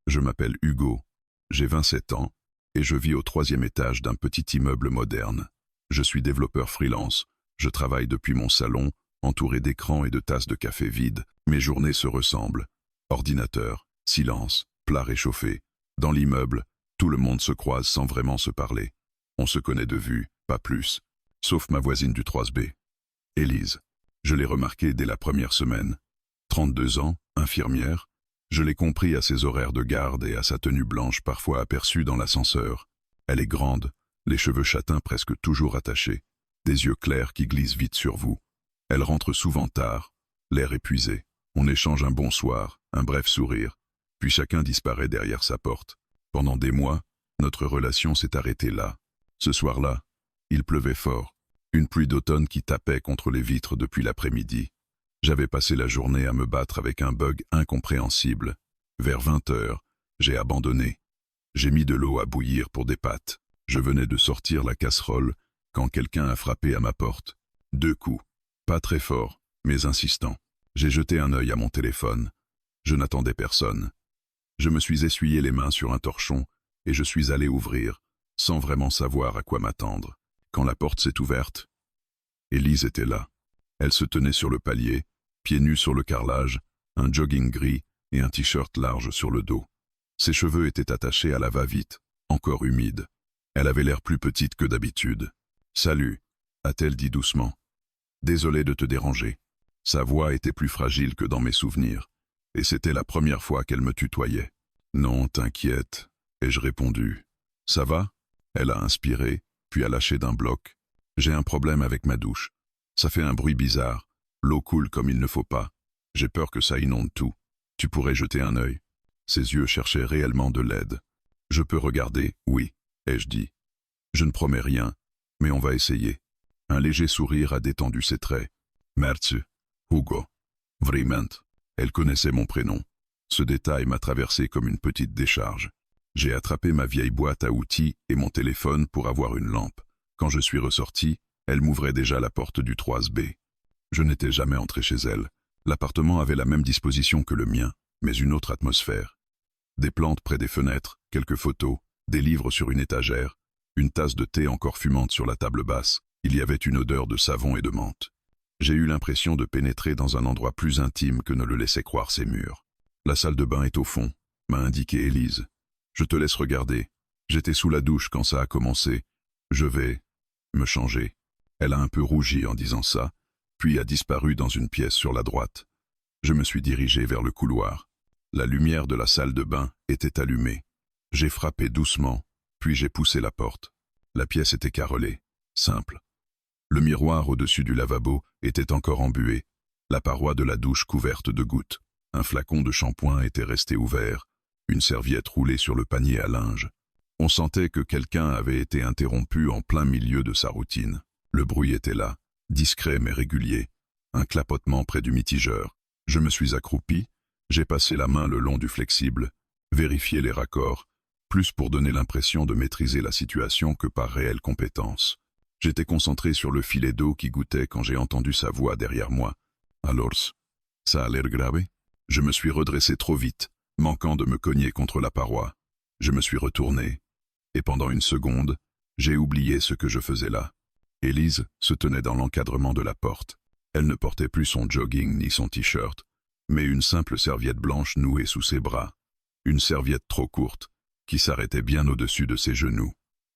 Je m'appelle Hugo, j'ai 27 ans, et je vis au 3e étage d'un petit immeuble moderne. Je suis développeur freelance, je travaille depuis mon salon, entouré d'écrans et de tasses de café vides. Mes journées se ressemblent. Ordinateur, silence, plat réchauffé. Dans l'immeuble, tout le monde se croise sans vraiment se parler. On se connaît de vue, pas plus, sauf ma voisine du 3B. Élise. Je l'ai remarquée dès la première semaine. 32 ans, infirmière. Je l'ai compris à ses horaires de garde et à sa tenue blanche parfois aperçue dans l'ascenseur. Elle est grande, les cheveux châtains presque toujours attachés, des yeux clairs qui glissent vite sur vous. Elle rentre souvent tard, l'air épuisé. On échange un bonsoir, un bref sourire, puis chacun disparaît derrière sa porte. Pendant des mois, notre relation s'est arrêtée là. Ce soir-là, il pleuvait fort, une pluie d'automne qui tapait contre les vitres depuis l'après-midi. J'avais passé la journée à me battre avec un bug incompréhensible. Vers 20 heures, j'ai abandonné. J'ai mis de l'eau à bouillir pour des pâtes. Je venais de sortir la casserole quand quelqu'un a frappé à ma porte. 2 coups. Pas très fort, mais insistant. J'ai jeté un œil à mon téléphone. Je n'attendais personne. Je me suis essuyé les mains sur un torchon et je suis allé ouvrir, sans vraiment savoir à quoi m'attendre. Quand la porte s'est ouverte, Élise était là. Elle se tenait sur le palier, pieds nus sur le carrelage, un jogging gris et un t-shirt large sur le dos. Ses cheveux étaient attachés à la va-vite, encore humides. Elle avait l'air plus petite que d'habitude. « Salut », a-t-elle dit doucement. « Désolé de te déranger. » Sa voix était plus fragile que dans mes souvenirs, et c'était la première fois qu'elle me tutoyait. « Non, t'inquiète », ai-je répondu. « Ça va ?» Elle a inspiré, puis a lâché d'un bloc. « J'ai un problème avec ma douche. Ça fait un bruit bizarre. L'eau coule comme il ne faut pas. J'ai peur que ça inonde tout. Tu pourrais jeter un œil. » Ses yeux cherchaient réellement de l'aide. « Je peux regarder, oui, » ai-je dit. « Je ne promets rien, mais on va essayer. » Un léger sourire a détendu ses traits. « Merci, Hugo. » Vraiment. Elle connaissait mon prénom. Ce détail m'a traversé comme une petite décharge. J'ai attrapé ma vieille boîte à outils et mon téléphone pour avoir une lampe. Quand je suis ressorti, elle m'ouvrait déjà la porte du 3B. Je n'étais jamais entré chez elle. L'appartement avait la même disposition que le mien, mais une autre atmosphère. Des plantes près des fenêtres, quelques photos, des livres sur une étagère, une tasse de thé encore fumante sur la table basse. Il y avait une odeur de savon et de menthe. J'ai eu l'impression de pénétrer dans un endroit plus intime que ne le laissaient croire ces murs. « La salle de bain est au fond », m'a indiqué Élise. « Je te laisse regarder. J'étais sous la douche quand ça a commencé. Je vais me changer. » Elle a un peu rougi en disant ça, puis a disparu dans une pièce sur la droite. Je me suis dirigé vers le couloir. La lumière de la salle de bain était allumée. J'ai frappé doucement, puis j'ai poussé la porte. La pièce était carrelée, simple. Le miroir au-dessus du lavabo était encore embué, la paroi de la douche couverte de gouttes. Un flacon de shampoing était resté ouvert, une serviette roulée sur le panier à linge. On sentait que quelqu'un avait été interrompu en plein milieu de sa routine. Le bruit était là, discret mais régulier, un clapotement près du mitigeur. Je me suis accroupi, j'ai passé la main le long du flexible, vérifié les raccords, plus pour donner l'impression de maîtriser la situation que par réelle compétence. J'étais concentré sur le filet d'eau qui gouttait quand j'ai entendu sa voix derrière moi. « Alors, ça a l'air grave ?» Je me suis redressé trop vite, manquant de me cogner contre la paroi. Je me suis retourné, et pendant une seconde, j'ai oublié ce que je faisais là. Élise se tenait dans l'encadrement de la porte. Elle ne portait plus son jogging ni son t-shirt, mais une simple serviette blanche nouée sous ses bras. Une serviette trop courte, qui s'arrêtait bien au-dessus de ses genoux.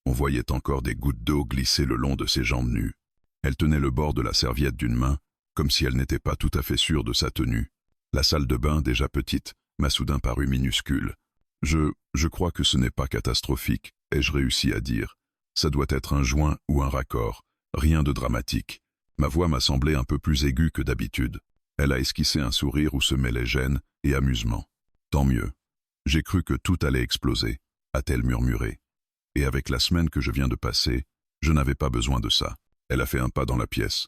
On voyait encore des gouttes d'eau glisser le long de ses jambes nues. Elle tenait le bord de la serviette d'une main, comme si elle n'était pas tout à fait sûre de sa tenue. La salle de bain, déjà petite, m'a soudain paru minuscule. Je crois que ce n'est pas catastrophique, ai-je réussi à dire. Ça doit être un joint ou un raccord, rien de dramatique. Ma voix m'a semblé un peu plus aiguë que d'habitude. Elle a esquissé un sourire où se mêlaient gêne et amusement. Tant mieux. J'ai cru que tout allait exploser, a-t-elle murmuré. Et avec la semaine que je viens de passer, je n'avais pas besoin de ça. Elle a fait un pas dans la pièce.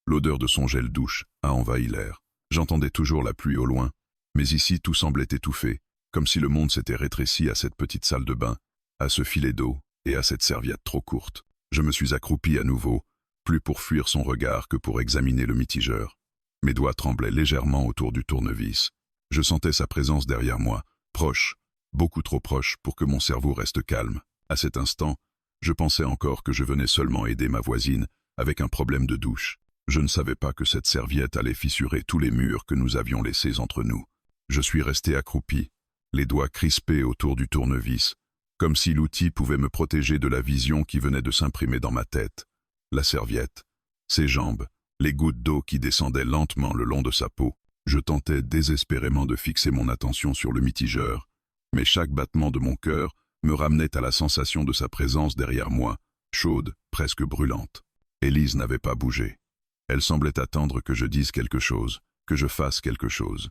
L'odeur de son gel douche a envahi l'air. J'entendais toujours la pluie au loin, mais ici tout semblait étouffé, comme si le monde s'était rétréci à cette petite salle de bain, à ce filet d'eau et à cette serviette trop courte. Je me suis accroupi à nouveau, plus pour fuir son regard que pour examiner le mitigeur. Mes doigts tremblaient légèrement autour du tournevis. Je sentais sa présence derrière moi, proche, beaucoup trop proche pour que mon cerveau reste calme. À cet instant, je pensais encore que je venais seulement aider ma voisine avec un problème de douche. Je ne savais pas que cette serviette allait fissurer tous les murs que nous avions laissés entre nous. Je suis resté accroupi, les doigts crispés autour du tournevis, comme si l'outil pouvait me protéger de la vision qui venait de s'imprimer dans ma tête. La serviette, ses jambes, les gouttes d'eau qui descendaient lentement le long de sa peau. Je tentais désespérément de fixer mon attention sur le mitigeur, mais chaque battement de mon cœur me ramenait à la sensation de sa présence derrière moi, chaude, presque brûlante. Élise n'avait pas bougé. Elle semblait attendre que je dise quelque chose, que je fasse quelque chose.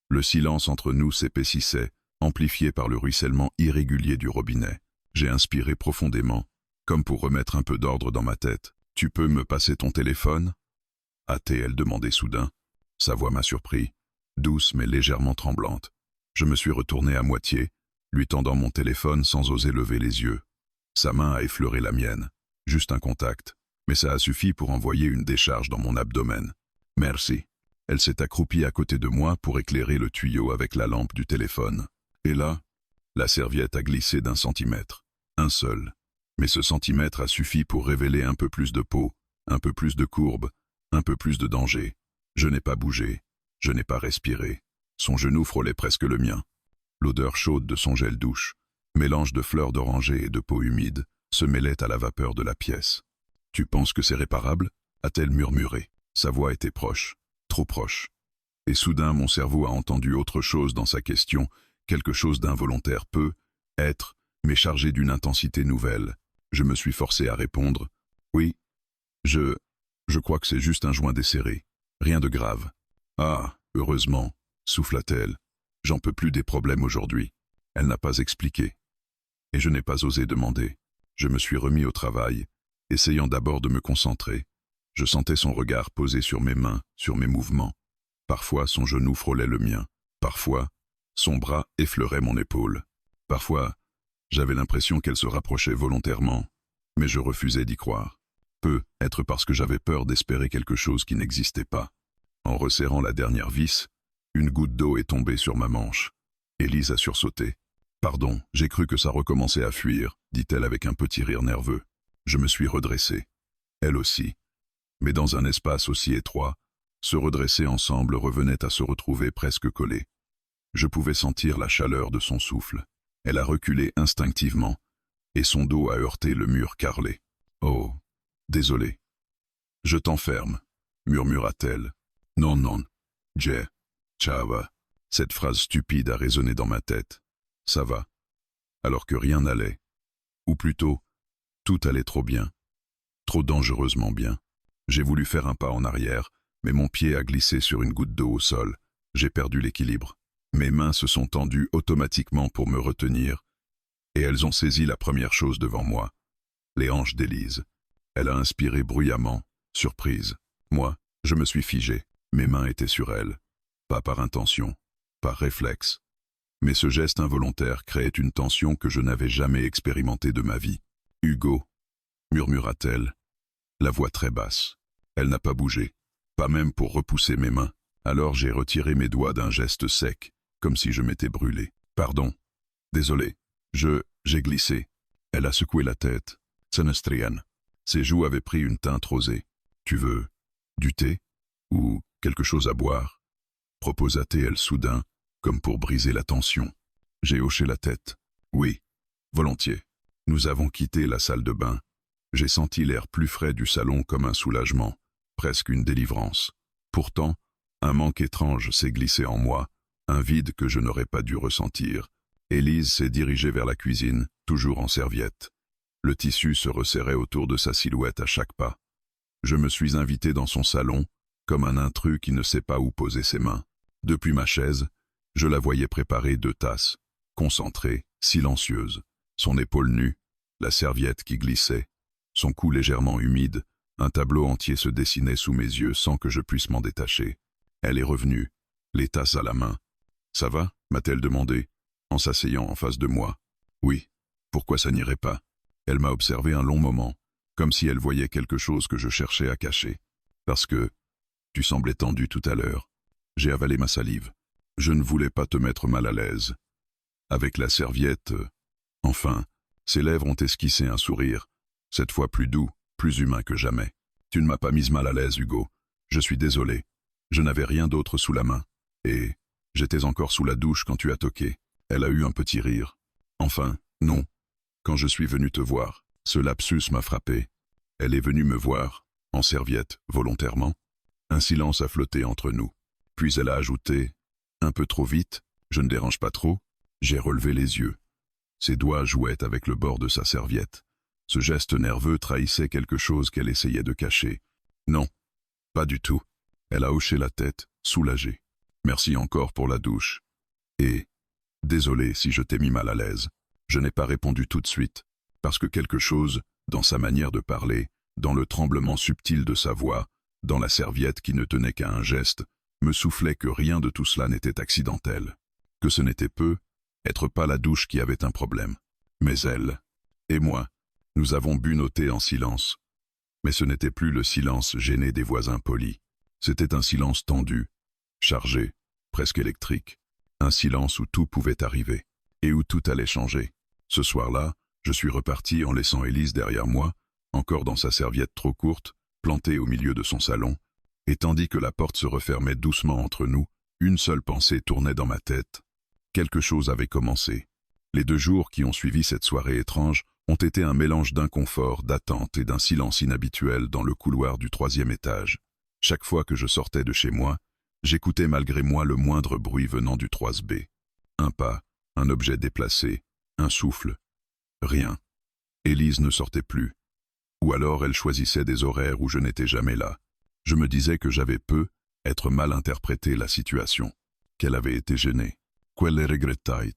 Le silence entre nous s'épaississait, amplifié par le ruissellement irrégulier du robinet. J'ai inspiré profondément, comme pour remettre un peu d'ordre dans ma tête. « Tu peux me passer ton téléphone ?» a-t-elle demandé soudain. Sa voix m'a surpris, douce mais légèrement tremblante. Je me suis retourné à moitié, lui tendant mon téléphone sans oser lever les yeux. Sa main a effleuré la mienne, juste un contact, mais ça a suffi pour envoyer une décharge dans mon abdomen. « Merci. » Elle s'est accroupie à côté de moi pour éclairer le tuyau avec la lampe du téléphone. Et là, la serviette a glissé d'1 centimètre. Un seul. Mais ce centimètre a suffi pour révéler un peu plus de peau, un peu plus de courbe, un peu plus de danger. Je n'ai pas bougé, je n'ai pas respiré. Son genou frôlait presque le mien. L'odeur chaude de son gel douche, mélange de fleurs d'oranger et de peau humide, se mêlait à la vapeur de la pièce. « Tu penses que c'est réparable ?» a-t-elle murmuré. Sa voix était proche, trop proche. Et soudain mon cerveau a entendu autre chose dans sa question, quelque chose d'involontaire peut être, mais chargé d'une intensité nouvelle. Je me suis forcé à répondre « Oui, je crois que c'est juste un joint desserré. Rien de grave. »« Ah, heureusement, » souffla-t-elle. « J'en peux plus des problèmes aujourd'hui. » Elle n'a pas expliqué. Et je n'ai pas osé demander. Je me suis remis au travail, essayant d'abord de me concentrer. Je sentais son regard posé sur mes mains, sur mes mouvements. Parfois, son genou frôlait le mien. Parfois, son bras effleurait mon épaule. Parfois, j'avais l'impression qu'elle se rapprochait volontairement, mais je refusais d'y croire. Peut être parce que j'avais peur d'espérer quelque chose qui n'existait pas. En resserrant la dernière vis, une goutte d'eau est tombée sur ma manche. Élise a sursauté. « Pardon, j'ai cru que ça recommençait à fuir », dit-elle avec un petit rire nerveux. Je me suis redressé. Elle aussi. Mais dans un espace aussi étroit, se redresser ensemble revenait à se retrouver presque collés. Je pouvais sentir la chaleur de son souffle. Elle a reculé instinctivement, et son dos a heurté le mur carrelé. « Oh, désolé. »« Je t'enferme, » murmura-t-elle. « Non, non. Ça va. » Cette phrase stupide a résonné dans ma tête. Ça va. Alors que rien n'allait. Ou plutôt, tout allait trop bien. Trop dangereusement bien. J'ai voulu faire un pas en arrière, mais mon pied a glissé sur une goutte d'eau au sol. J'ai perdu l'équilibre. Mes mains se sont tendues automatiquement pour me retenir, et elles ont saisi la première chose devant moi, les hanches d'Élise. Elle a inspiré bruyamment, surprise. Moi, je me suis figé. Mes mains étaient sur elle. Pas par intention, par réflexe. Mais ce geste involontaire créait une tension que je n'avais jamais expérimentée de ma vie. « Hugo » murmura-t-elle, la voix très basse. Elle n'a pas bougé, pas même pour repousser mes mains. Alors j'ai retiré mes doigts d'un geste sec, comme si je m'étais brûlé. « Pardon. Désolé. J'ai glissé. » Elle a secoué la tête. « Senestrian. » Ses joues avaient pris une teinte rosée. « Tu veux du thé? Ou quelque chose à boire ?» proposa-t-elle soudain, comme pour briser la tension. J'ai hoché la tête. « Oui, volontiers. » Nous avons quitté la salle de bain. J'ai senti l'air plus frais du salon comme un soulagement, presque une délivrance. Pourtant, un manque étrange s'est glissé en moi, un vide que je n'aurais pas dû ressentir. Élise s'est dirigée vers la cuisine, toujours en serviette. Le tissu se resserrait autour de sa silhouette à chaque pas. Je me suis invité dans son salon, comme un intrus qui ne sait pas où poser ses mains. Depuis ma chaise, je la voyais préparer 2 tasses, concentrée, silencieuse, son épaule nue, la serviette qui glissait, son cou légèrement humide, un tableau entier se dessinait sous mes yeux sans que je puisse m'en détacher. Elle est revenue, les tasses à la main. « Ça va ?» m'a-t-elle demandé, en s'asseyant en face de moi. « Oui. Pourquoi ça n'irait pas ?» Elle m'a observé un long moment, comme si elle voyait quelque chose que je cherchais à cacher. « Parce que tu semblais tendu tout à l'heure. » J'ai avalé ma salive. « Je ne voulais pas te mettre mal à l'aise. » avec la serviette. Enfin, ses lèvres ont esquissé un sourire, cette fois plus doux, plus humain que jamais. Tu ne m'as pas mise mal à l'aise, Hugo. Je suis désolé. Je n'avais rien d'autre sous la main. Et j'étais encore sous la douche quand tu as toqué. Elle a eu un petit rire. Enfin, non. Quand je suis venu te voir, ce lapsus m'a frappé. Elle est venue me voir, en serviette, volontairement. Un silence a flotté entre nous. Puis elle a ajouté, un peu trop vite, je ne dérange pas trop. J'ai relevé les yeux. Ses doigts jouaient avec le bord de sa serviette. Ce geste nerveux trahissait quelque chose qu'elle essayait de cacher. Non, pas du tout. Elle a hoché la tête, soulagée. Merci encore pour la douche. Et, désolé si je t'ai mis mal à l'aise. Je n'ai pas répondu tout de suite, parce que quelque chose, dans sa manière de parler, dans le tremblement subtil de sa voix, dans la serviette qui ne tenait qu'à un geste, me soufflait que rien de tout cela n'était accidentel. Que ce n'était peu, être pas la douche qui avait un problème. Mais elle, et moi, nous avons bu nos thés en silence. Mais ce n'était plus le silence gêné des voisins polis. C'était un silence tendu, chargé, presque électrique. Un silence où tout pouvait arriver, et où tout allait changer. Ce soir-là, je suis reparti en laissant Élise derrière moi, encore dans sa serviette trop courte, plantée au milieu de son salon, et tandis que la porte se refermait doucement entre nous, une seule pensée tournait dans ma tête. Quelque chose avait commencé. Les 2 jours qui ont suivi cette soirée étrange ont été un mélange d'inconfort, d'attente et d'un silence inhabituel dans le couloir du 3e étage. Chaque fois que je sortais de chez moi, j'écoutais malgré moi le moindre bruit venant du 3B. Un pas, un objet déplacé, un souffle. Rien. Élise ne sortait plus. Ou alors elle choisissait des horaires où je n'étais jamais là. Je me disais que j'avais être mal interprété la situation, qu'elle avait été gênée, qu'elle regrettait,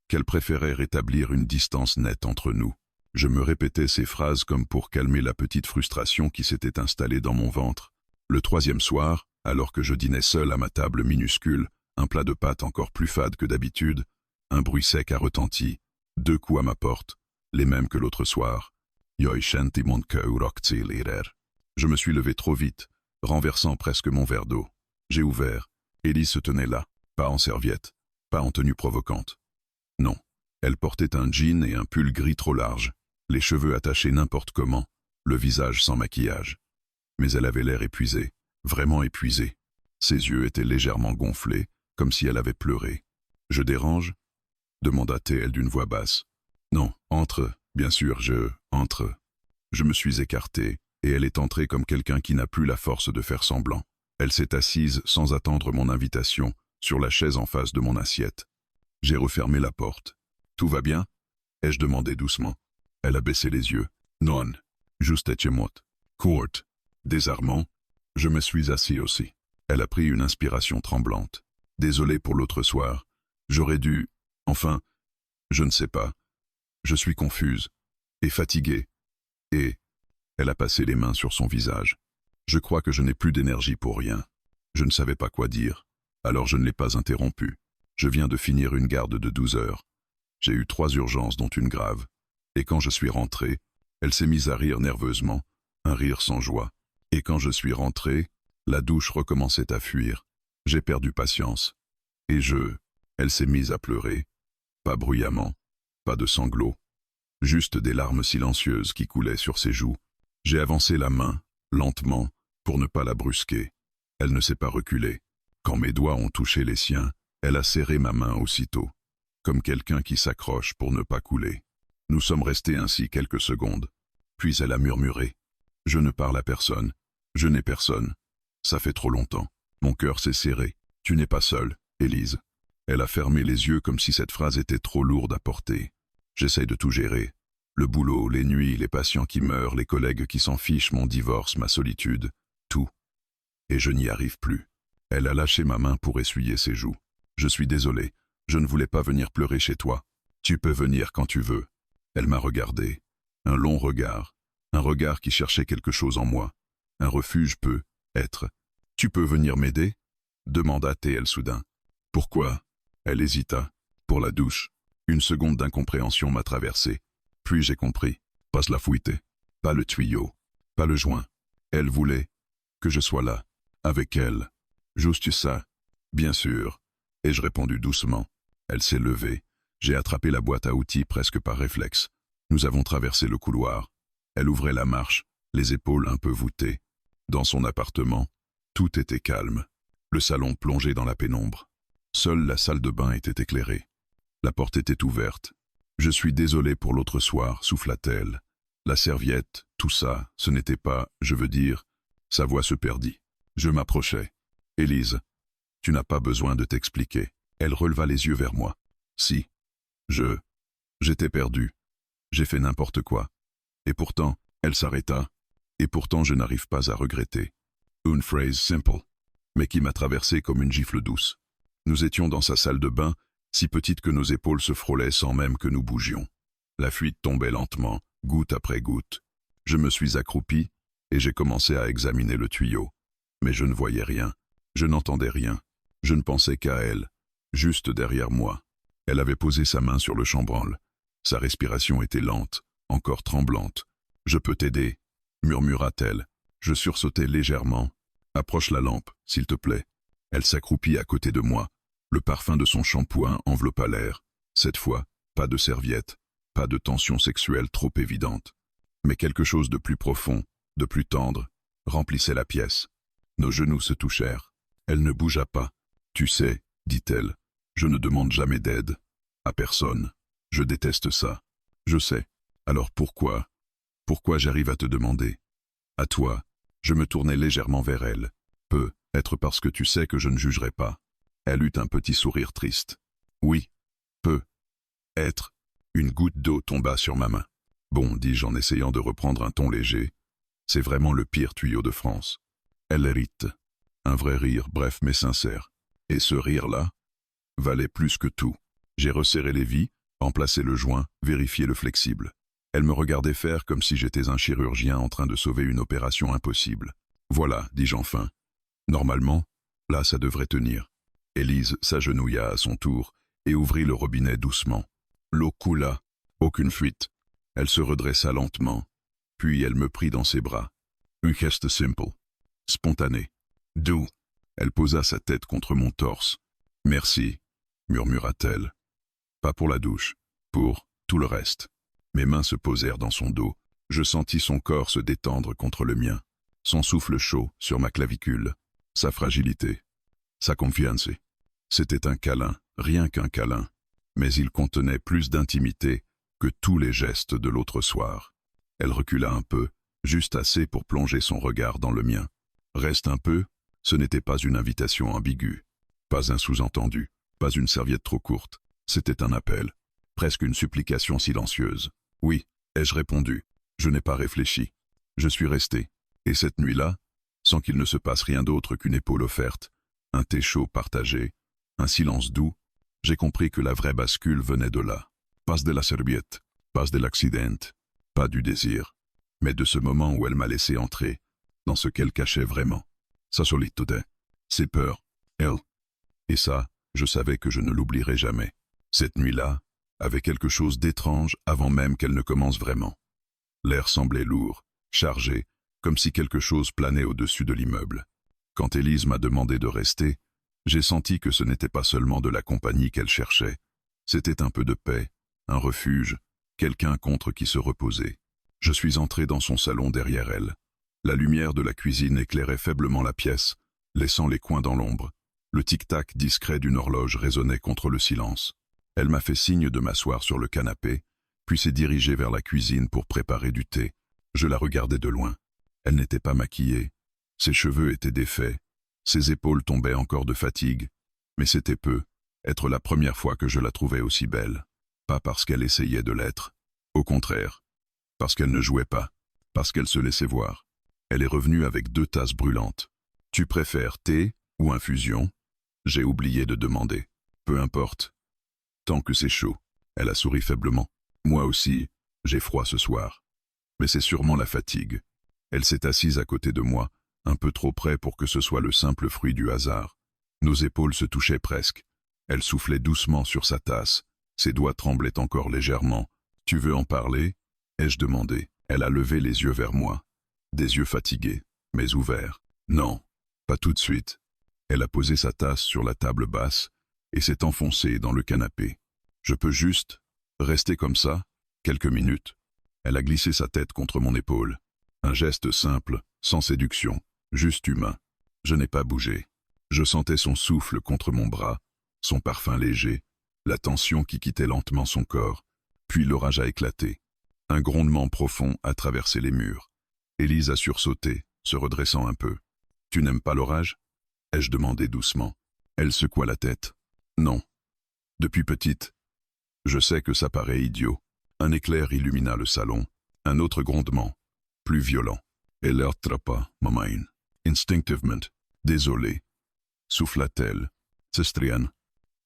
qu'elle préférait rétablir une distance nette entre nous. Je me répétais ces phrases comme pour calmer la petite frustration qui s'était installée dans mon ventre. Le 3e soir, alors que je dînais seul à ma table minuscule, un plat de pâtes encore plus fade que d'habitude, un bruit sec a retenti, 2 coups à ma porte, les mêmes que l'autre soir. Je me suis levé trop vite, renversant presque mon verre d'eau. J'ai ouvert. Élise se tenait là, pas en serviette, pas en tenue provocante. Non, elle portait un jean et un pull gris trop large, les cheveux attachés n'importe comment, le visage sans maquillage. Mais elle avait l'air épuisée, vraiment épuisée. Ses yeux étaient légèrement gonflés, comme si elle avait pleuré. « Je dérange ?» demanda-t-elle d'une voix basse. « Non, entre, bien sûr, entre. » Je me suis écarté, et elle est entrée comme quelqu'un qui n'a plus la force de faire semblant. Elle s'est assise sans attendre mon invitation, sur la chaise en face de mon assiette. J'ai refermé la porte. « Tout va bien ?» ai-je demandé doucement. Elle a baissé les yeux. « Non, juste échemot. Court. » Désarmant, je me suis assis aussi. Elle a pris une inspiration tremblante. « Désolé pour l'autre soir. J'aurais dû... Enfin, je ne sais pas. Je suis confuse et fatiguée. Et... » Elle a passé les mains sur son visage. « Je crois que je n'ai plus d'énergie pour rien. » Je ne savais pas quoi dire. Alors je ne l'ai pas interrompue. Je viens de finir une garde de 12 heures. J'ai eu 3 urgences dont une grave. Et quand je suis rentré, elle s'est mise à rire nerveusement, un rire sans joie. Et quand je suis rentré, la douche recommençait à fuir. J'ai perdu patience. Et elle s'est mise à pleurer. Pas bruyamment, pas de sanglots. Juste des larmes silencieuses qui coulaient sur ses joues. J'ai avancé la main, lentement, pour ne pas la brusquer. Elle ne s'est pas reculée. Quand mes doigts ont touché les siens, elle a serré ma main aussitôt, comme quelqu'un qui s'accroche pour ne pas couler. Nous sommes restés ainsi quelques secondes. Puis elle a murmuré. « Je ne parle à personne. Je n'ai personne. Ça fait trop longtemps. Mon cœur s'est serré. Tu n'es pas seule, Élise. » Elle a fermé les yeux comme si cette phrase était trop lourde à porter. J'essaye de tout gérer. Le boulot, les nuits, les patients qui meurent, les collègues qui s'en fichent, mon divorce, ma solitude, tout. Et je n'y arrive plus. Elle a lâché ma main pour essuyer ses joues. « Je suis désolé. Je ne voulais pas venir pleurer chez toi. Tu peux venir quand tu veux. » Elle m'a regardé. Un long regard. Un regard qui cherchait quelque chose en moi. Un refuge peut être. « Tu peux venir m'aider ?» demanda-t-elle soudain. « Pourquoi ?» Elle hésita. « Pour la douche. » Une seconde d'incompréhension m'a traversé. Puis j'ai compris. Pas la fuite. Pas le tuyau. Pas le joint. Elle voulait que je sois là. Avec elle. Juste ça. Bien sûr. Ai-je répondu doucement. Elle s'est levée. J'ai attrapé la boîte à outils presque par réflexe. Nous avons traversé le couloir. Elle ouvrait la marche, les épaules un peu voûtées. Dans son appartement, tout était calme. Le salon plongé dans la pénombre. Seule la salle de bain était éclairée. La porte était ouverte. « Je suis désolé pour l'autre soir », souffla-t-elle. La serviette, tout ça, ce n'était pas, je veux dire, sa voix se perdit. Je m'approchai. « Élise, tu n'as pas besoin de t'expliquer. » Elle releva les yeux vers moi. « Si. J'étais perdu. J'ai fait n'importe quoi. Et pourtant, » elle s'arrêta. « Et pourtant je n'arrive pas à regretter. » Une phrase simple, mais qui m'a traversé comme une gifle douce. Nous étions dans sa salle de bain, si petite que nos épaules se frôlaient sans même que nous bougions. La fuite tombait lentement, goutte après goutte. Je me suis accroupi et j'ai commencé à examiner le tuyau. Mais je ne voyais rien, je n'entendais rien. Je ne pensais qu'à elle, juste derrière moi. Elle avait posé sa main sur le chambranle. Sa respiration était lente, encore tremblante. « Je peux t'aider » murmura-t-elle. Je sursautai légèrement. « Approche la lampe, s'il te plaît. » Elle s'accroupit à côté de moi. Le parfum de son shampoing enveloppa l'air. Cette fois, pas de serviette, pas de tension sexuelle trop évidente. Mais quelque chose de plus profond, de plus tendre, remplissait la pièce. Nos genoux se touchèrent. Elle ne bougea pas. « Tu sais, » dit-elle, « je ne demande jamais d'aide. À personne. Je déteste ça. Je sais. Alors pourquoi j'arrive à te demander? À toi. » Je me tournai légèrement vers elle. « Peut-être parce que tu sais que je ne jugerai pas. » Elle eut un petit sourire triste. « Oui. Peut-être. » Une goutte d'eau tomba sur ma main. « Bon, » dis-je en essayant de reprendre un ton léger. « C'est vraiment le pire tuyau de France. » Elle rit. Un vrai rire, bref mais sincère. Et ce rire-là valait plus que tout. J'ai resserré les vis, remplacé le joint, vérifié le flexible. Elle me regardait faire comme si j'étais un chirurgien en train de sauver une opération impossible. « Voilà », dis-je enfin. « Normalement, là ça devrait tenir. » Élise s'agenouilla à son tour et ouvrit le robinet doucement. L'eau coula, aucune fuite. Elle se redressa lentement, puis elle me prit dans ses bras. Un geste simple, spontané, doux. Elle posa sa tête contre mon torse. « Merci », murmura-t-elle. « Pas pour la douche, pour tout le reste. » Mes mains se posèrent dans son dos. Je sentis son corps se détendre contre le mien. Son souffle chaud sur ma clavicule. Sa fragilité. Sa confiance. C'était un câlin, rien qu'un câlin. Mais il contenait plus d'intimité que tous les gestes de l'autre soir. Elle recula un peu, juste assez pour plonger son regard dans le mien. « Reste un peu », ce n'était pas une invitation ambiguë. Pas un sous-entendu, pas une serviette trop courte. C'était un appel, presque une supplication silencieuse. « Oui », ai-je répondu. Je n'ai pas réfléchi. Je suis resté. Et cette nuit-là, sans qu'il ne se passe rien d'autre qu'une épaule offerte, un thé chaud partagé, un silence doux, j'ai compris que la vraie bascule venait de là. Pas de la serviette, pas de l'accident, pas du désir, mais de ce moment où elle m'a laissé entrer, dans ce qu'elle cachait vraiment. Sa solitude, ses peurs, elle. Et ça, je savais que je ne l'oublierais jamais. Cette nuit-là avait quelque chose d'étrange avant même qu'elle ne commence vraiment. L'air semblait lourd, chargé, comme si quelque chose planait au-dessus de l'immeuble. Quand Élise m'a demandé de rester, j'ai senti que ce n'était pas seulement de la compagnie qu'elle cherchait. C'était un peu de paix, un refuge, quelqu'un contre qui se reposer. Je suis entré dans son salon derrière elle. La lumière de la cuisine éclairait faiblement la pièce, laissant les coins dans l'ombre. Le tic-tac discret d'une horloge résonnait contre le silence. Elle m'a fait signe de m'asseoir sur le canapé, puis s'est dirigée vers la cuisine pour préparer du thé. Je la regardais de loin. Elle n'était pas maquillée. Ses cheveux étaient défaits. Ses épaules tombaient encore de fatigue. Mais c'était peu, être la première fois que je la trouvais aussi belle. Pas parce qu'elle essayait de l'être. Au contraire. Parce qu'elle ne jouait pas. Parce qu'elle se laissait voir. Elle est revenue avec 2 tasses brûlantes. « Tu préfères thé ou infusion ?» J'ai oublié de demander. « Peu importe. Tant que c'est chaud. » Elle a souri faiblement. « Moi aussi, j'ai froid ce soir. Mais c'est sûrement la fatigue. » Elle s'est assise à côté de moi, un peu trop près pour que ce soit le simple fruit du hasard. Nos épaules se touchaient presque. Elle soufflait doucement sur sa tasse. Ses doigts tremblaient encore légèrement. « Tu veux en parler ?» ai-je demandé. Elle a levé les yeux vers moi. Des yeux fatigués, mais ouverts. « Non, pas tout de suite. » Elle a posé sa tasse sur la table basse et s'est enfoncée dans le canapé. Je peux juste rester comme ça, quelques minutes. Elle a glissé sa tête contre mon épaule. Un geste simple, sans séduction, juste humain. Je n'ai pas bougé. Je sentais son souffle contre mon bras, son parfum léger, la tension qui quittait lentement son corps, puis l'orage a éclaté. Un grondement profond a traversé les murs. Élise a sursauté, se redressant un peu. « Tu n'aimes pas l'orage » ai-je demandé doucement. Elle secoua la tête. « Non. Depuis petite. Je sais que ça paraît idiot. » Un éclair illumina le salon, un autre grondement, plus violent. Elle attrapa ma main. Instinctivement, désolée, souffla-t-elle. Cestrian.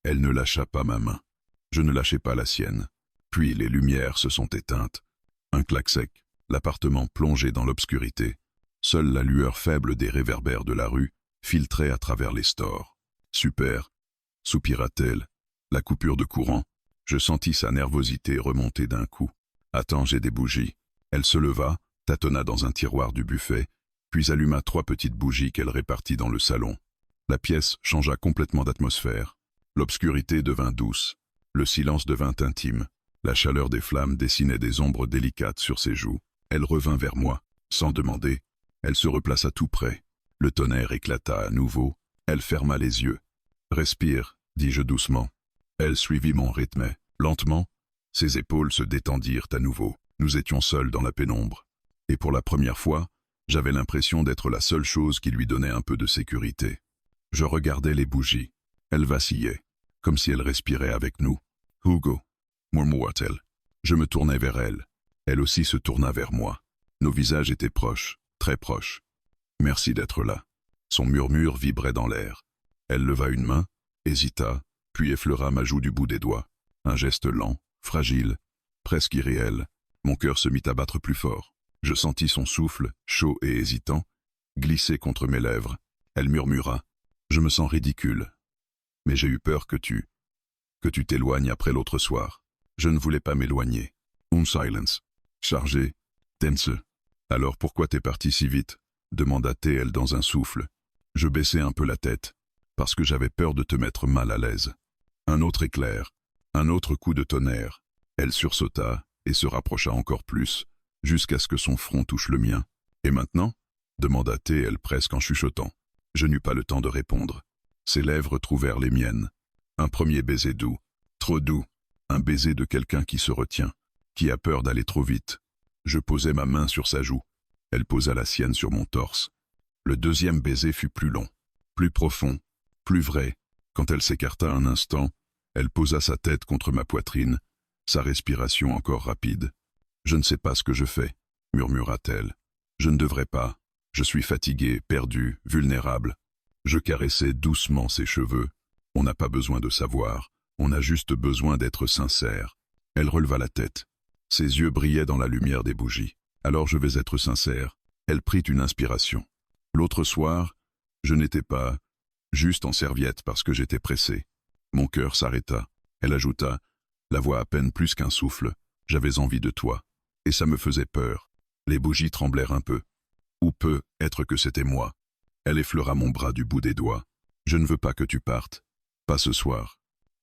Elle ne lâcha pas ma main. Je ne lâchai pas la sienne. Puis les lumières se sont éteintes. Un claque sec, l'appartement plongé dans l'obscurité. Seule la lueur faible des réverbères de la rue filtrait à travers les stores. Super, soupira-t-elle. La coupure de courant. Je sentis sa nervosité remonter d'un coup. Attends, j'ai des bougies. Elle se leva, tâtonna dans un tiroir du buffet, puis alluma 3 petites bougies qu'elle répartit dans le salon. La pièce changea complètement d'atmosphère. L'obscurité devint douce. Le silence devint intime. La chaleur des flammes dessinait des ombres délicates sur ses joues. Elle revint vers moi, sans demander. Elle se replaça tout près. Le tonnerre éclata à nouveau. Elle ferma les yeux. « Respire », dis-je doucement. Elle suivit mon rythme. Lentement, ses épaules se détendirent à nouveau. Nous étions seuls dans la pénombre. Et pour la première fois, j'avais l'impression d'être la seule chose qui lui donnait un peu de sécurité. Je regardais les bougies. Elles vacillaient, comme si elles respiraient avec nous. « Hugo », murmura-t-elle. Je me tournai vers elle. Elle aussi se tourna vers moi. Nos visages étaient proches, très proches. « Merci d'être là. » Son murmure vibrait dans l'air. Elle leva une main, hésita, puis effleura ma joue du bout des doigts. Un geste lent, fragile, presque irréel. Mon cœur se mit à battre plus fort. Je sentis son souffle, chaud et hésitant, glisser contre mes lèvres. Elle murmura. « Je me sens ridicule. Mais j'ai eu peur que tu t'éloignes après l'autre soir. » Je ne voulais pas m'éloigner. Silence. Chargé. Tense. « Alors pourquoi t'es parti si vite ?» demanda-t-elle dans un souffle. Je baissai un peu la tête, parce que j'avais peur de te mettre mal à l'aise. Un autre éclair, un autre coup de tonnerre. Elle sursauta et se rapprocha encore plus, jusqu'à ce que son front touche le mien. « Et maintenant » demanda-t-elle presque en chuchotant. Je n'eus pas le temps de répondre. Ses lèvres trouvèrent les miennes. Un premier baiser doux, trop doux, un baiser de quelqu'un qui se retient, qui a peur d'aller trop vite. Je posai ma main sur sa joue. Elle posa la sienne sur mon torse. Le deuxième baiser fut plus long, plus profond, plus vrai. Quand elle s'écarta un instant, elle posa sa tête contre ma poitrine, sa respiration encore rapide. « Je ne sais pas ce que je fais » murmura-t-elle. « Je ne devrais pas. Je suis fatigué, perdu, vulnérable. » Je caressai doucement ses cheveux. On n'a pas besoin de savoir, on a juste besoin d'être sincère. Elle releva la tête. Ses yeux brillaient dans la lumière des bougies. « Alors je vais être sincère. » Elle prit une inspiration. L'autre soir, je n'étais pas juste en serviette parce que j'étais pressé. Mon cœur s'arrêta. Elle ajouta, la voix à peine plus qu'un souffle. « J'avais envie de toi. » Et ça me faisait peur. Les bougies tremblèrent un peu. Ou peut être que c'était moi. Elle effleura mon bras du bout des doigts. « Je ne veux pas que tu partes. Pas ce soir. »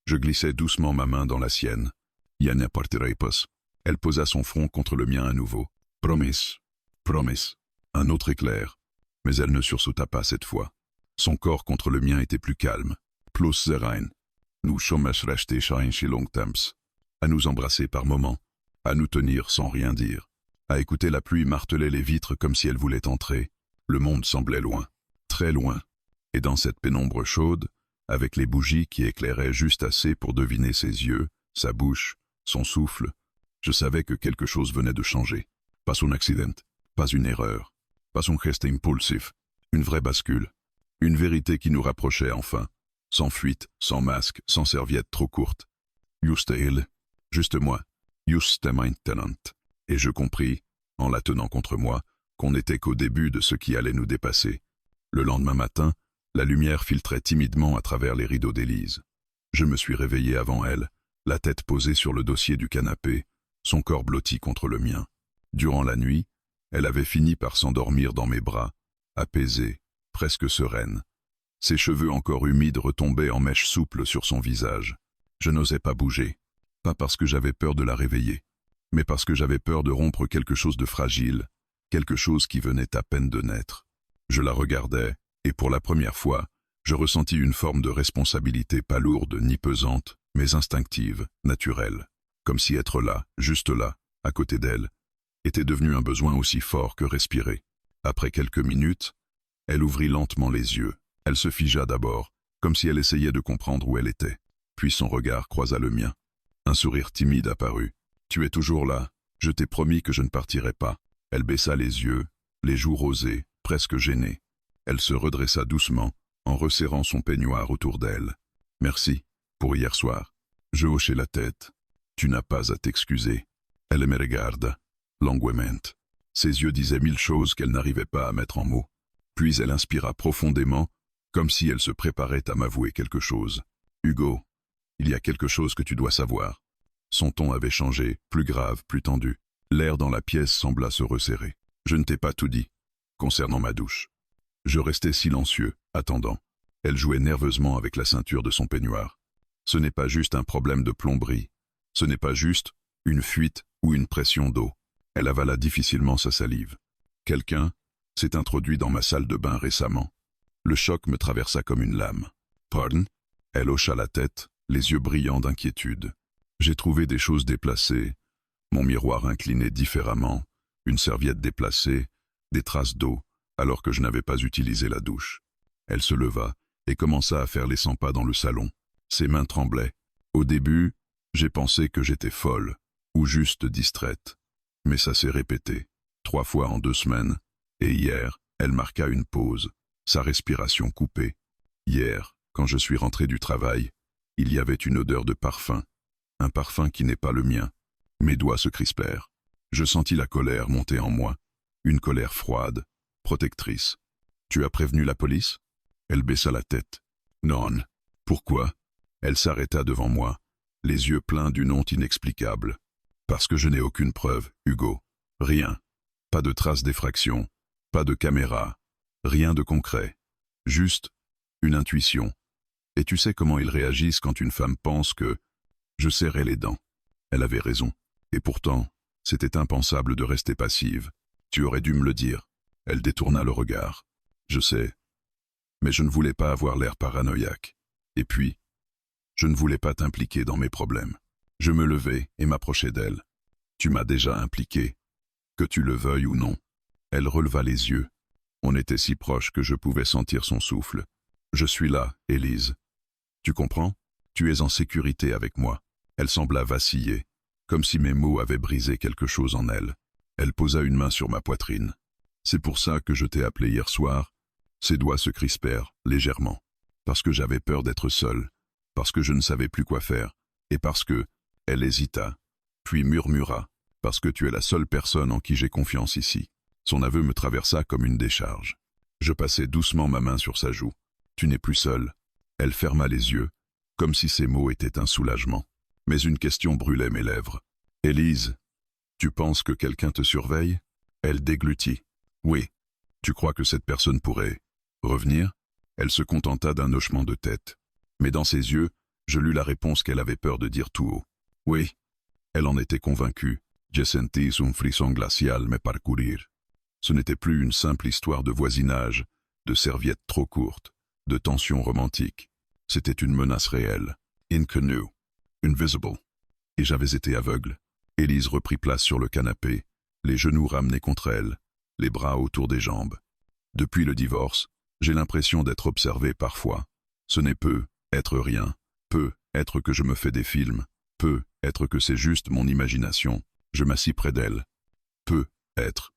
Je glissai doucement ma main dans la sienne. « Yana partirei pas. » Elle posa son front contre le mien à nouveau. « Promise. Promise. » Un autre éclair. Mais elle ne sursauta pas cette fois. Son corps contre le mien était plus calme. « Plus serein. » Nous sommes restés chez longtemps. À nous embrasser par moments. À nous tenir sans rien dire. À écouter la pluie marteler les vitres comme si elle voulait entrer. Le monde semblait loin. Très loin. Et dans cette pénombre chaude, avec les bougies qui éclairaient juste assez pour deviner ses yeux, sa bouche, son souffle, je savais que quelque chose venait de changer. Pas un accident, pas une erreur, pas un geste impulsif, une vraie bascule, une vérité qui nous rapprochait enfin, sans fuite, sans masque, sans serviette trop courte. Juste elle, juste moi, juste maintenant. Et je compris, en la tenant contre moi, qu'on n'était qu'au début de ce qui allait nous dépasser. Le lendemain matin, la lumière filtrait timidement à travers les rideaux d'Élise. Je me suis réveillé avant elle, la tête posée sur le dossier du canapé, son corps blotti contre le mien. Durant la nuit, elle avait fini par s'endormir dans mes bras, apaisée, presque sereine. Ses cheveux encore humides retombaient en mèches souples sur son visage. Je n'osais pas bouger. Pas parce que j'avais peur de la réveiller, mais parce que j'avais peur de rompre quelque chose de fragile, quelque chose qui venait à peine de naître. Je la regardais, et pour la première fois, je ressentis une forme de responsabilité pas lourde ni pesante, mais instinctive, naturelle, comme si être là, juste là, à côté d'elle, était devenu un besoin aussi fort que respirer. Après quelques minutes, elle ouvrit lentement les yeux. Elle se figea d'abord, comme si elle essayait de comprendre où elle était. Puis son regard croisa le mien. Un sourire timide apparut. « Tu es toujours là. Je t'ai promis que je ne partirai pas. » Elle baissa les yeux, les joues rosées, presque gênée. Elle se redressa doucement, en resserrant son peignoir autour d'elle. « Merci, pour hier soir. » Je hochai la tête. « Tu n'as pas à t'excuser. » Elle me regarda, languement. Ses yeux disaient mille choses qu'elle n'arrivait pas à mettre en mots. Puis elle inspira profondément, comme si elle se préparait à m'avouer quelque chose. « Hugo, il y a quelque chose que tu dois savoir. » Son ton avait changé, plus grave, plus tendu. L'air dans la pièce sembla se resserrer. « Je ne t'ai pas tout dit, concernant ma douche. » Je restais silencieux, attendant. Elle jouait nerveusement avec la ceinture de son peignoir. Ce n'est pas juste un problème de plomberie. Ce n'est pas juste une fuite ou une pression d'eau. Elle avala difficilement sa salive. Quelqu'un s'est introduit dans ma salle de bain récemment. Le choc me traversa comme une lame. « Pardon ?» Elle hocha la tête, les yeux brillants d'inquiétude. J'ai trouvé des choses déplacées, mon miroir incliné différemment, une serviette déplacée, des traces d'eau, alors que je n'avais pas utilisé la douche. Elle se leva et commença à faire les 100 pas dans le salon. Ses mains tremblaient. Au début, j'ai pensé que j'étais folle, ou juste distraite. Mais ça s'est répété, 3 fois en 2 semaines, et hier, elle marqua une pause, sa respiration coupée. Hier, quand je suis rentré du travail, il y avait une odeur de parfum, un parfum qui n'est pas le mien. Mes doigts se crispèrent. Je sentis la colère monter en moi, une colère froide, protectrice. « Tu as prévenu la police ?» Elle baissa la tête. « Non. Pourquoi ?» Elle s'arrêta devant moi, les yeux pleins d'une honte inexplicable. « Parce que je n'ai aucune preuve, Hugo. Rien. Pas de traces d'effraction, pas de caméra, rien de concret. Juste une intuition. Et tu sais comment ils réagissent quand une femme pense que... » Je serrai les dents. Elle avait raison. Et pourtant, c'était impensable de rester passive. Tu aurais dû me le dire. Elle détourna le regard. Je sais. Mais je ne voulais pas avoir l'air paranoïaque. Et puis, je ne voulais pas t'impliquer dans mes problèmes. Je me levai et m'approchai d'elle. Tu m'as déjà impliqué, que tu le veuilles ou non. Elle releva les yeux. On était si proches que je pouvais sentir son souffle. Je suis là, Élise. Tu comprends? Tu es en sécurité avec moi. Elle sembla vaciller, comme si mes mots avaient brisé quelque chose en elle. Elle posa une main sur ma poitrine. C'est pour ça que je t'ai appelé hier soir. Ses doigts se crispèrent, légèrement. Parce que j'avais peur d'être seule, parce que je ne savais plus quoi faire, et parce que... Elle hésita, puis murmura, parce que tu es la seule personne en qui j'ai confiance ici. Son aveu me traversa comme une décharge. Je passai doucement ma main sur sa joue. Tu n'es plus seule. Elle ferma les yeux, comme si ces mots étaient un soulagement. Mais une question brûlait mes lèvres. Élise, tu penses que quelqu'un te surveille? Elle déglutit. Oui. Tu crois que cette personne pourrait revenir? Elle se contenta d'un hochement de tête. Mais dans ses yeux, je lus la réponse qu'elle avait peur de dire tout haut. Oui. Elle en était convaincue. J'ai senti un frisson glacial me parcourir. Ce n'était plus une simple histoire de voisinage, de serviettes trop courtes, de tensions romantiques. C'était une menace réelle. Inconnue. Invisible. Et j'avais été aveugle. Élise reprit place sur le canapé, les genoux ramenés contre elle, les bras autour des jambes. Depuis le divorce, j'ai l'impression d'être observé parfois. Ce n'est peu être rien, peu être que je me fais des films, peu être que c'est juste mon imagination. Je m'assis près d'elle. Peut être,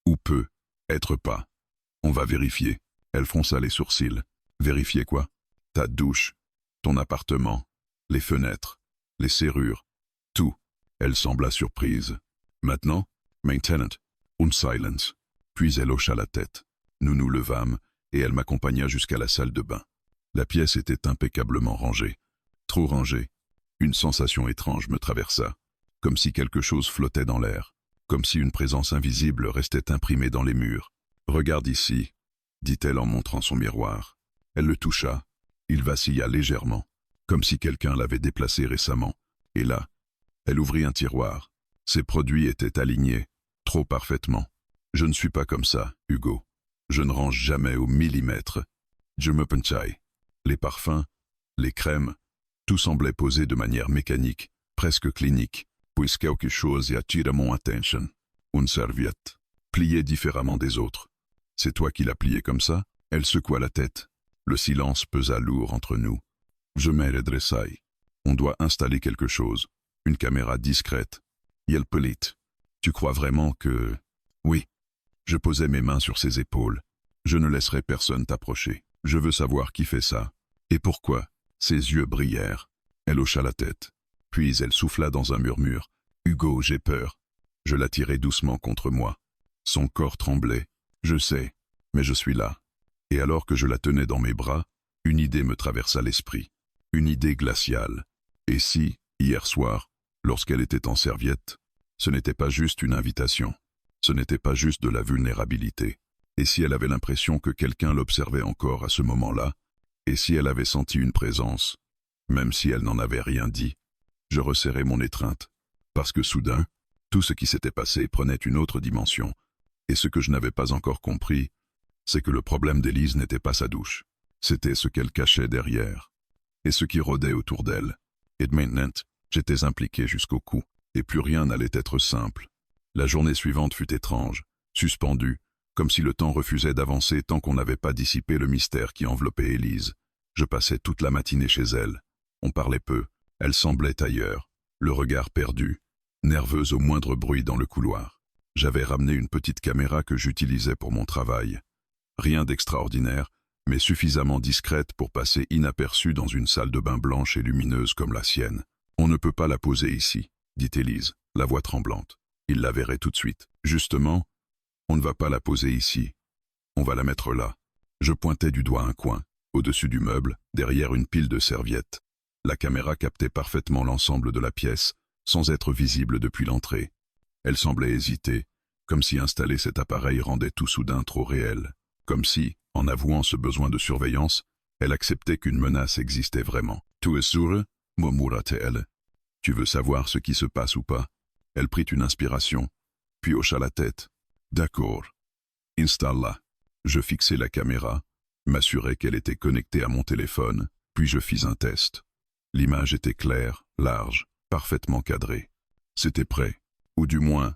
ou peut être pas. On va vérifier. Elle fronça les sourcils. Vérifier quoi? Ta douche, ton appartement, les fenêtres, les serrures, tout. Elle sembla surprise. Maintenant, maintenant, silence. Puis elle hocha la tête. Nous nous levâmes et elle m'accompagna jusqu'à la salle de bain. La pièce était impeccablement rangée. Trop rangée. Une sensation étrange me traversa, comme si quelque chose flottait dans l'air, comme si une présence invisible restait imprimée dans les murs. « Regarde ici », dit-elle en montrant son miroir. Elle le toucha. Il vacilla légèrement, comme si quelqu'un l'avait déplacé récemment. Et là, Elle ouvrit un tiroir. Ses produits étaient alignés, trop parfaitement. Je ne suis pas comme ça, Hugo. Je ne range jamais au millimètre. Je me penchai. Les parfums, les crèmes, tout semblait posé de manière mécanique, presque clinique, puis quelque chose y attira mon attention. Une serviette, pliée différemment des autres. C'est toi qui l'as pliée comme ça? Elle secoua la tête. Le silence pesa lourd entre nous. Je me redressai. On doit installer quelque chose. Une caméra discrète. Yelpelit. Tu crois vraiment que... Oui. Je posai mes mains sur ses épaules. Je ne laisserai personne t'approcher. Je veux savoir qui fait ça. Et pourquoi? Ses yeux brillèrent. Elle hocha la tête. Puis elle souffla dans un murmure. Hugo, j'ai peur. Je la tirai doucement contre moi. Son corps tremblait. Je sais, mais je suis là. Et alors que je la tenais dans mes bras, une idée me traversa l'esprit. Une idée glaciale. Et si, hier soir, lorsqu'elle était en serviette, ce n'était pas juste une invitation. Ce n'était pas juste de la vulnérabilité. Et si elle avait l'impression que quelqu'un l'observait encore à ce moment-là, et si elle avait senti une présence, même si elle n'en avait rien dit, je resserrai mon étreinte, parce que soudain, tout ce qui s'était passé prenait une autre dimension, et ce que je n'avais pas encore compris, c'est que le problème d'Élise n'était pas sa douche, c'était ce qu'elle cachait derrière, et ce qui rôdait autour d'elle. Et maintenant, j'étais impliqué jusqu'au cou, et plus rien n'allait être simple. La journée suivante fut étrange, suspendue, comme si le temps refusait d'avancer tant qu'on n'avait pas dissipé le mystère qui enveloppait Élise. Je passais toute la matinée chez elle. On parlait peu, elle semblait ailleurs, le regard perdu, nerveuse au moindre bruit dans le couloir. J'avais ramené une petite caméra que j'utilisais pour mon travail. Rien d'extraordinaire, mais suffisamment discrète pour passer inaperçue dans une salle de bain blanche et lumineuse comme la sienne. On ne peut pas la poser ici, dit Élise, la voix tremblante. Il la verrait tout de suite. Justement, on ne va pas la poser ici. On va la mettre là. Je pointais du doigt un coin, au-dessus du meuble, derrière une pile de serviettes. La caméra captait parfaitement l'ensemble de la pièce, sans être visible depuis l'entrée. Elle semblait hésiter, comme si installer cet appareil rendait tout soudain trop réel. Comme si, en avouant ce besoin de surveillance, elle acceptait qu'une menace existait vraiment. « Tu es sûre ?» murmura-t-elle. « Tu veux savoir ce qui se passe ou pas ?» Elle prit une inspiration, puis hocha la tête. « D'accord. Installe-la. » Je fixai la caméra, m'assurai qu'elle était connectée à mon téléphone, puis je fis un test. L'image était claire, large, parfaitement cadrée. C'était prêt, ou du moins,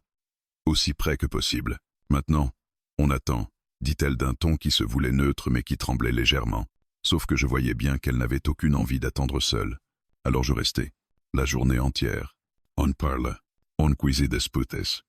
aussi près que possible. Maintenant, on attend, dit-elle d'un ton qui se voulait neutre mais qui tremblait légèrement, sauf que je voyais bien qu'elle n'avait aucune envie d'attendre seule. Alors je restai, la journée entière. On parle, on cuisait des putes.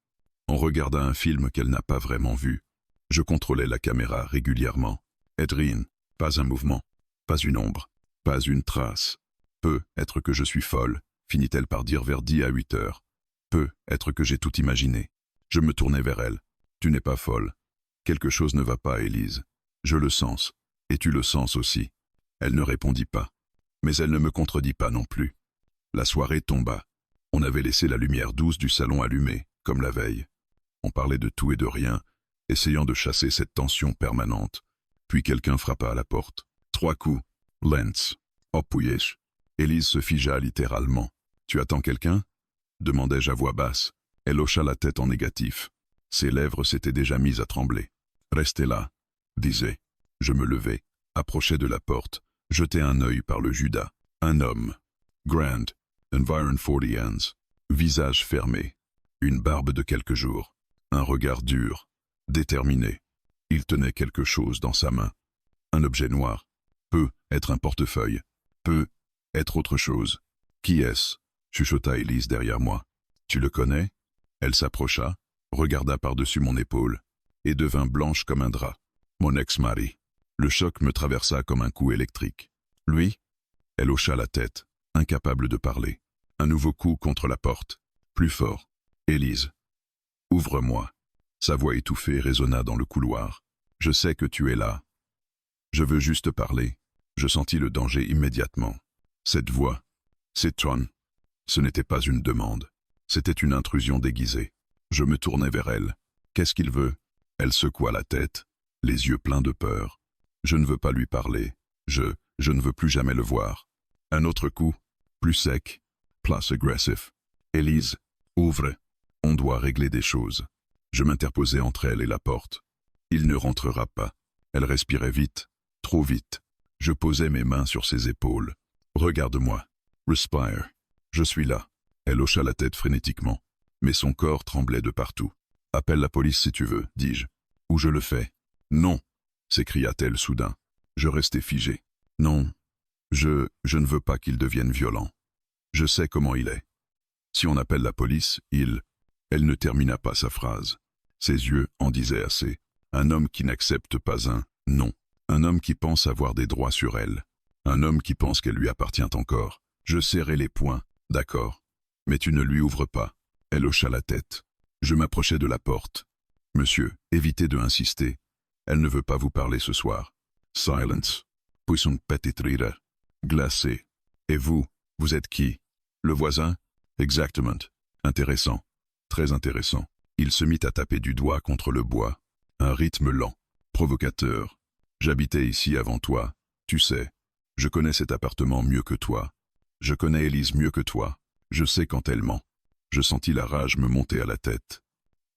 On regarda un film qu'elle n'a pas vraiment vu. Je contrôlais la caméra régulièrement. Edrine, pas un mouvement, pas une ombre, pas une trace. Peut être que je suis folle, finit-elle par dire vers 10 à 8 heures. Peut être que j'ai tout imaginé. Je me tournai vers elle. Tu n'es pas folle. Quelque chose ne va pas, Élise. Je le sens. Et tu le sens aussi. Elle ne répondit pas. Mais elle ne me contredit pas non plus. La soirée tomba. On avait laissé la lumière douce du salon allumée, comme la veille. On parlait de tout et de rien, essayant de chasser cette tension permanente. Puis quelqu'un frappa à la porte. 3 coups. Lens. Opuyèche. Élise se figea littéralement. Tu attends quelqu'un? Demandai-je à voix basse. Elle hocha la tête en négatif. Ses lèvres s'étaient déjà mises à trembler. Restez là, disais. Je me levai, approchai de la porte, jetai un œil par le Judas. Un homme. Grand. Environ 40 ans. Visage fermé. Une barbe de quelques jours. Un regard dur. Déterminé. Il tenait quelque chose dans sa main. Un objet noir. Peut être un portefeuille. Peut être autre chose. Qui est-ce? Chuchota Élise derrière moi. Tu le connais? Elle s'approcha, regarda par-dessus mon épaule, et devint blanche comme un drap. Mon ex-mari. Le choc me traversa comme un coup électrique. Lui? Elle hocha la tête, incapable de parler. Un nouveau coup contre la porte. Plus fort. Élise. Ouvre-moi. Sa voix étouffée résonna dans le couloir. Je sais que tu es là. Je veux juste parler. Je sentis le danger immédiatement. Cette voix. C'est Tron. Ce n'était pas une demande. C'était une intrusion déguisée. Je me tournai vers elle. Qu'est-ce qu'il veut? Elle secoua la tête, les yeux pleins de peur. Je ne veux pas lui parler. Je ne veux plus jamais le voir. Un autre coup, plus sec, plus agressif. Élise, ouvre. On doit régler des choses. Je m'interposai entre elle et la porte. Il ne rentrera pas. Elle respirait vite, trop vite. Je posai mes mains sur ses épaules. Regarde-moi. Respire. Je suis là. Elle hocha la tête frénétiquement. Mais son corps tremblait de partout. Appelle la police si tu veux, dis-je. Ou je le fais. Non, s'écria-t-elle soudain. Je restai figé. Non, je ne veux pas qu'il devienne violent. Je sais comment il est. Si on appelle la police, Elle ne termina pas sa phrase. Ses yeux en disaient assez. Un homme qui n'accepte pas un non. Un homme qui pense avoir des droits sur elle. Un homme qui pense qu'elle lui appartient encore. Je serrai les poings, d'accord. Mais tu ne lui ouvres pas. Elle hocha la tête. Je m'approchai de la porte. Monsieur, évitez de insister. Elle ne veut pas vous parler ce soir. Silence. Puis une petite rire. Glacé. Et vous, vous êtes qui? Le voisin? Exactement. Intéressant. Très intéressant. Il se mit à taper du doigt contre le bois. Un rythme lent, provocateur. J'habitais ici avant toi, tu sais. Je connais cet appartement mieux que toi. Je connais Élise mieux que toi. Je sais quand elle ment. Je sentis la rage me monter à la tête.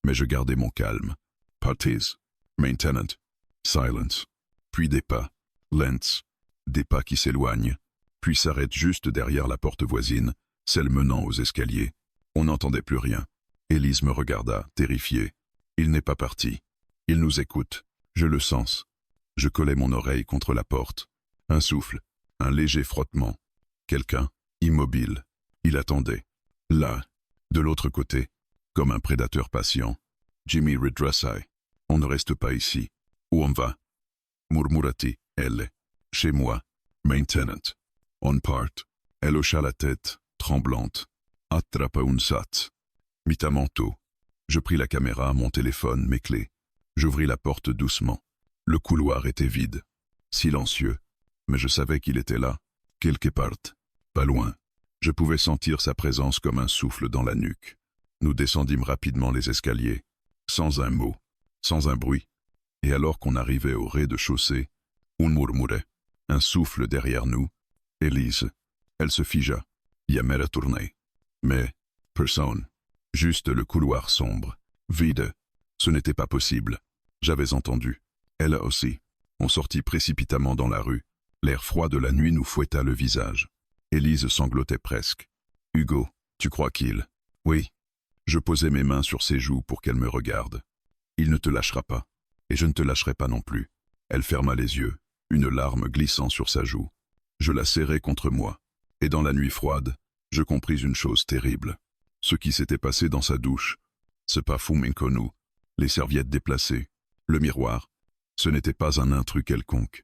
Mais je gardai mon calme. Parties. Maintenant. Silence. Puis des pas. Lents. Des pas qui s'éloignent. Puis s'arrêtent juste derrière la porte voisine, celle menant aux escaliers. On n'entendait plus rien. Élise me regarda, terrifiée. Il n'est pas parti. Il nous écoute. Je le sens. Je collai mon oreille contre la porte. Un souffle. Un léger frottement. Quelqu'un, immobile. Il attendait. Là, de l'autre côté, comme un prédateur patient. Jimmy redressai. On ne reste pas ici. Où on va? Murmura-t-il, elle. Chez moi. Maintenant. On part. Elle hocha la tête, tremblante. Attrapa un sat. Mit un manteau. Je pris la caméra, mon téléphone, mes clés. J'ouvris la porte doucement. Le couloir était vide. Silencieux. Mais je savais qu'il était là. Quelque part. Pas loin. Je pouvais sentir sa présence comme un souffle dans la nuque. Nous descendîmes rapidement les escaliers. Sans un mot. Sans un bruit. Et alors qu'on arrivait au rez-de-chaussée, on murmurait. Un souffle derrière nous. Élise. Elle se figea. Yamera tournait. Mais, personne. Juste le couloir sombre. Vide. Ce n'était pas possible. J'avais entendu. Elle aussi. On sortit précipitamment dans la rue. L'air froid de la nuit nous fouetta le visage. Élise sanglotait presque. Hugo, tu crois qu'il... Oui. Je posai mes mains sur ses joues pour qu'elle me regarde. Il ne te lâchera pas. Et je ne te lâcherai pas non plus. Elle ferma les yeux, une larme glissant sur sa joue. Je la serrai contre moi. Et dans la nuit froide, je compris une chose terrible. Ce qui s'était passé dans sa douche. Ce parfum inconnu, les serviettes déplacées, le miroir. Ce n'était pas un intrus quelconque.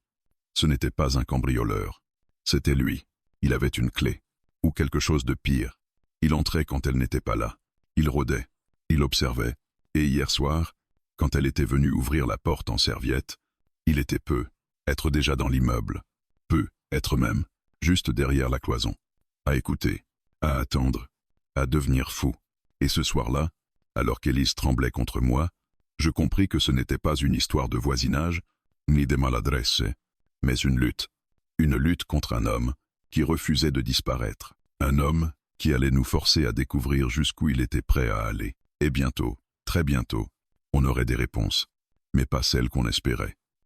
Ce n'était pas un cambrioleur. C'était lui. Il avait une clé. Ou quelque chose de pire. Il entrait quand elle n'était pas là. Il rôdait. Il observait. Et hier soir, quand elle était venue ouvrir la porte en serviette, il était peu, être déjà dans l'immeuble. Peu, être même, juste derrière la cloison. À écouter, à attendre, à devenir fou. Et ce soir-là, alors qu'Élise tremblait contre moi, je compris que ce n'était pas une histoire de voisinage, ni de maladresse, mais une lutte contre un homme qui refusait de disparaître, un homme qui allait nous forcer à découvrir jusqu'où il était prêt à aller. Et bientôt, très bientôt, on aurait des réponses, mais pas celles qu'on espérait.